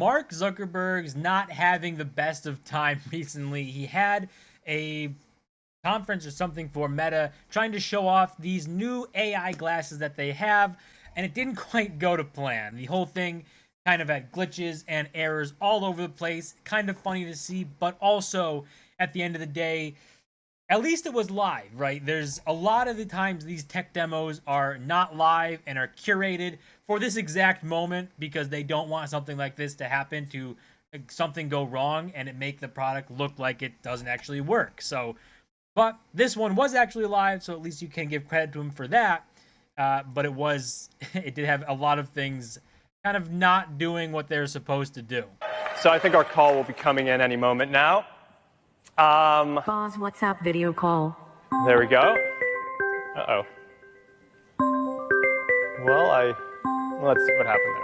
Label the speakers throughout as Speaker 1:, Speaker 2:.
Speaker 1: Mark Zuckerberg's not having the best of time recently. He had a conference or something for Meta trying to show off these new AI glasses that they have, and it didn't quite go to plan. The whole thing kind of had glitches and errors all over the place. Kind of funny to see, but also at the end of the day, at least it was live, right? There's a lot of the times these tech demos are not live and are curated for this exact moment because they don't want something like this to happen, to something go wrong and it make the product look like it doesn't actually work. So, but this one was actually live, so at least you can give credit to him for that. But it did have a lot of things kind of not doing what they're supposed to do.
Speaker 2: So I think our call will be coming in any moment now.
Speaker 3: Pause WhatsApp video call.
Speaker 2: There we go. Uh-oh. Well, let's see what happened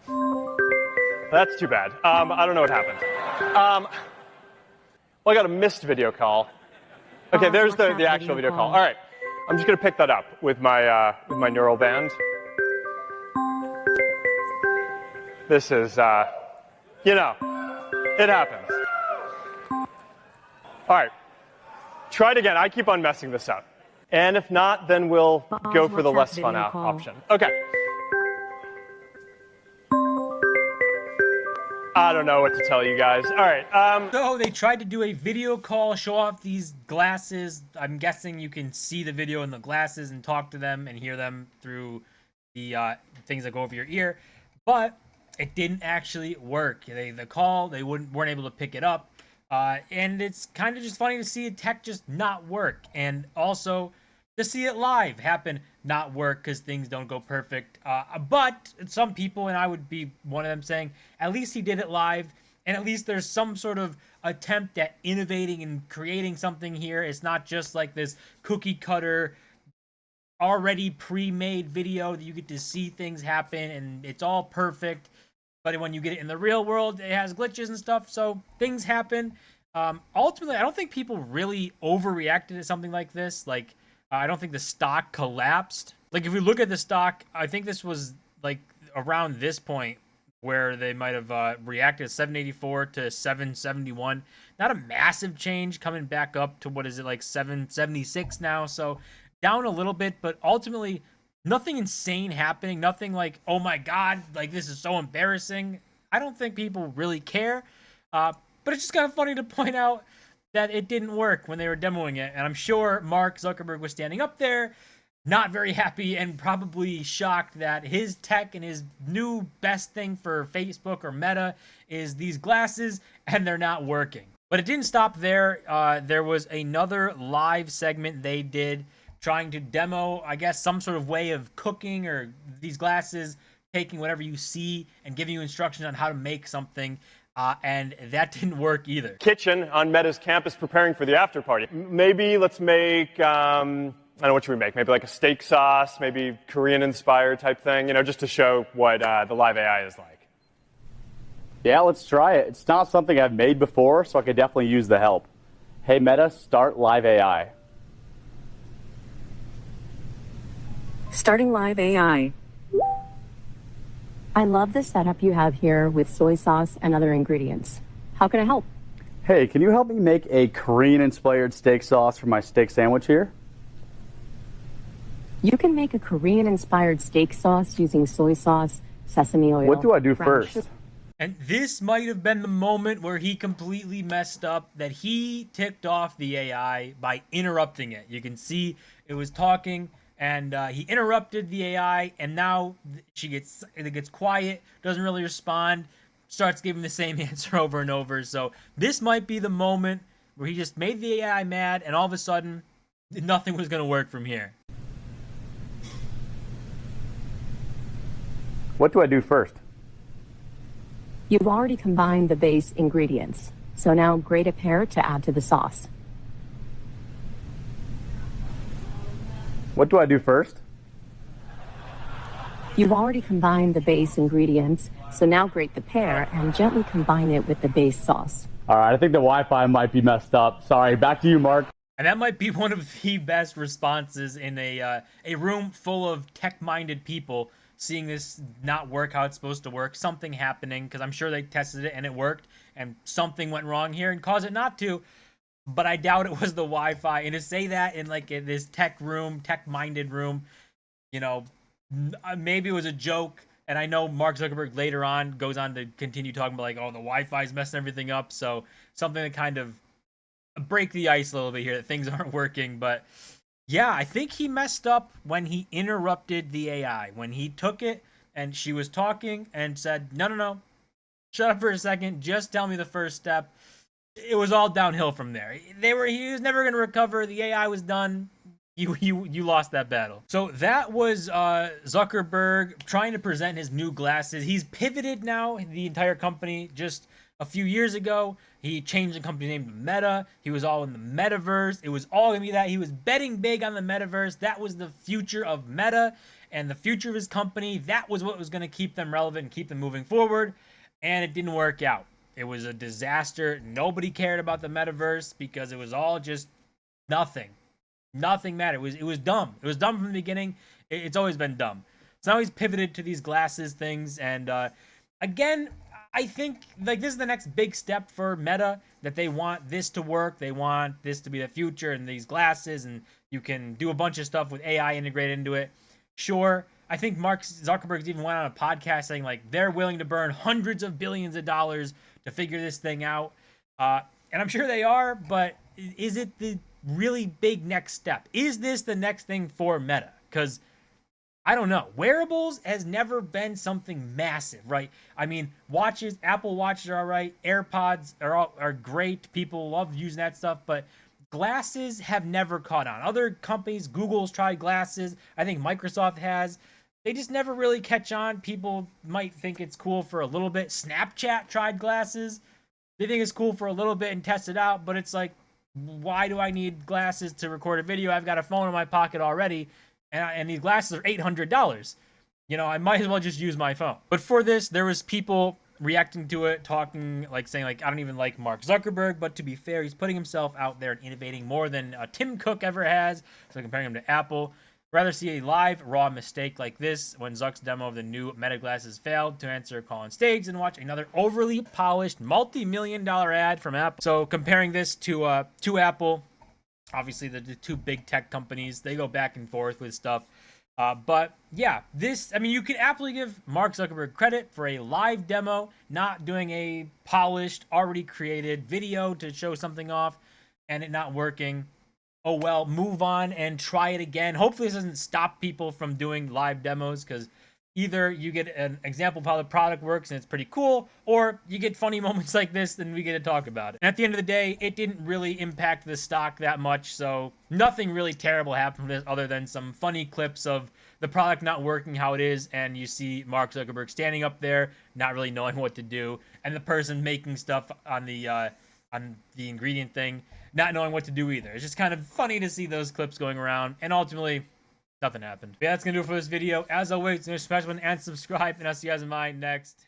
Speaker 2: there. That's too bad. I don't know what happened. Well, I got a missed video call. Okay, there's the actual video call. All right, I'm just going to pick that up with my neural band. This is, it happens. All right, try it again. I keep on messing this up. And if not, then we'll go for the less fun option. Okay. I don't know what to tell you guys. All right.
Speaker 1: So they tried to do a video call, show off these glasses. I'm guessing you can see the video in the glasses and talk to them and hear them through the things that go over your ear. But it didn't actually work. They weren't able to pick it up. And it's kind of just funny to see a tech just not work, and also to see it live happen not work because things don't go perfect. But some people, and I would be one of them, saying at least he did it live, and at least there's some sort of attempt at innovating and creating something here. It's not just like this cookie cutter, already pre-made video that you get to see things happen and it's all perfect. But when you get it in the real world, it has glitches and stuff, so things happen. Ultimately, I don't think people really overreacted to something like this. Like, I don't think the stock collapsed. Like, if we look at the stock, I think this was, like, around this point where they might have reacted 784 to 771. Not a massive change, coming back up to, what is it, like 776 now. So, down a little bit, but ultimately, nothing insane happening. Nothing like, oh my god, like this is so embarrassing. I don't think people really care. But it's just kind of funny to point out that it didn't work when they were demoing it. And I'm sure Mark Zuckerberg was standing up there, not very happy and probably shocked that his tech and his new best thing for Facebook or Meta is these glasses and they're not working. But it didn't stop there. There was another live segment they did trying to demo, I guess, some sort of way of cooking or these glasses, taking whatever you see and giving you instructions on how to make something. And that didn't work either.
Speaker 2: Kitchen on Meta's campus preparing for the after party. Maybe let's make, I don't know, what should we make? Maybe like a steak sauce, maybe Korean-inspired type thing, just to show what the LiveAI is like.
Speaker 4: Yeah, let's try it. It's not something I've made before, so I could definitely use the help. Hey, Meta, start LiveAI.
Speaker 3: Starting LiveAI. I love the setup you have here with soy sauce and other ingredients. How can I help?
Speaker 4: Hey, can you help me make a Korean-inspired steak sauce for my steak sandwich here?
Speaker 3: You can make a Korean-inspired steak sauce using soy sauce, sesame oil.
Speaker 4: What do I do first?
Speaker 1: And this might have been the moment where he completely messed up, that he ticked off the AI by interrupting it. You can see it was talking, and he interrupted the AI, and now it gets quiet, doesn't really respond, starts giving the same answer over and over. So this might be the moment where he just made the AI mad, and all of a sudden, nothing was going to work from here.
Speaker 4: What do I do first?
Speaker 3: You've already combined the base ingredients, so now grate a pear to add to the sauce.
Speaker 4: What do I do first?
Speaker 3: You've already combined the base ingredients, so now grate the pear and gently combine it with the base sauce.
Speaker 4: All right, I think the Wi-Fi might be messed up. Sorry, back to you, Mark.
Speaker 1: And that might be one of the best responses in a room full of tech-minded people seeing this not work how it's supposed to work, something happening, because I'm sure they tested it and it worked, and something went wrong here and caused it not to. But I doubt it was the Wi-Fi. And to say that in like in this tech-minded room, you know, maybe it was a joke. And I know Mark Zuckerberg later on goes on to continue talking about like, oh, the Wi-Fi is messing everything up. So something to kind of break the ice a little bit here that things aren't working. But yeah, I think he messed up when he interrupted the AI. When he took it and she was talking and said, no, shut up for a second. Just tell me the first step. It was all downhill from there. He was never going to recover. The AI was done. You lost that battle. So that was Zuckerberg trying to present his new glasses. He's pivoted now, the entire company. Just a few years ago, he changed the company name to Meta. He was all in the metaverse. It was all going to be that. He was betting big on the metaverse. That was the future of Meta and the future of his company. That was what was going to keep them relevant and keep them moving forward. And it didn't work out. It was a disaster. Nobody cared about the metaverse because it was all just nothing. Nothing mattered. It was dumb. It was dumb from the beginning. It's always been dumb. So now he's pivoted to these glasses things. And again, I think like this is the next big step for Meta, that they want this to work. They want this to be the future and these glasses. And you can do a bunch of stuff with AI integrated into it. Sure. I think Mark Zuckerberg's even went on a podcast saying like they're willing to burn hundreds of billions of dollars to figure this thing out. And I'm sure they are, but is it the really big next step? Is this the next thing for Meta? Because I don't know. Wearables has never been something massive, right? I mean, watches, Apple Watches are all right. AirPods are great. People love using that stuff, but glasses have never caught on. Other companies, Google's tried glasses. I think Microsoft has. They just never really catch on. People might think it's cool for a little bit. Snapchat tried glasses. They think it's cool for a little bit and test it out, but it's like, why do I need glasses to record a video? I've got a phone in my pocket already, and these glasses are $800. You know, I might as well just use my phone. But for this, there was people reacting to it, talking, like saying, like, I don't even like Mark Zuckerberg, but to be fair, he's putting himself out there and innovating more than Tim Cook ever has. So comparing him to Apple. Rather see a live, raw mistake like this when Zuck's demo of the new Meta glasses failed to answer a call on stage than watch another overly polished, multi-million-dollar ad from Apple. So comparing this to Apple, obviously the two big tech companies, they go back and forth with stuff. But yeah, this, I mean, you can absolutely give Mark Zuckerberg credit for a live demo, not doing a polished, already created video to show something off and it not working. Oh well, move on and try it again. Hopefully this doesn't stop people from doing live demos, because either you get an example of how the product works and it's pretty cool, or you get funny moments like this and we get to talk about it. And at the end of the day, it didn't really impact the stock that much, so nothing really terrible happened from this other than some funny clips of the product not working how it is, and you see Mark Zuckerberg standing up there, not really knowing what to do, and the person making stuff on the ingredient thing, not knowing what to do either. It's just kind of funny to see those clips going around, and ultimately, nothing happened. But yeah, that's gonna do it for this video. As always, smash the button and subscribe, and I'll see you guys in my next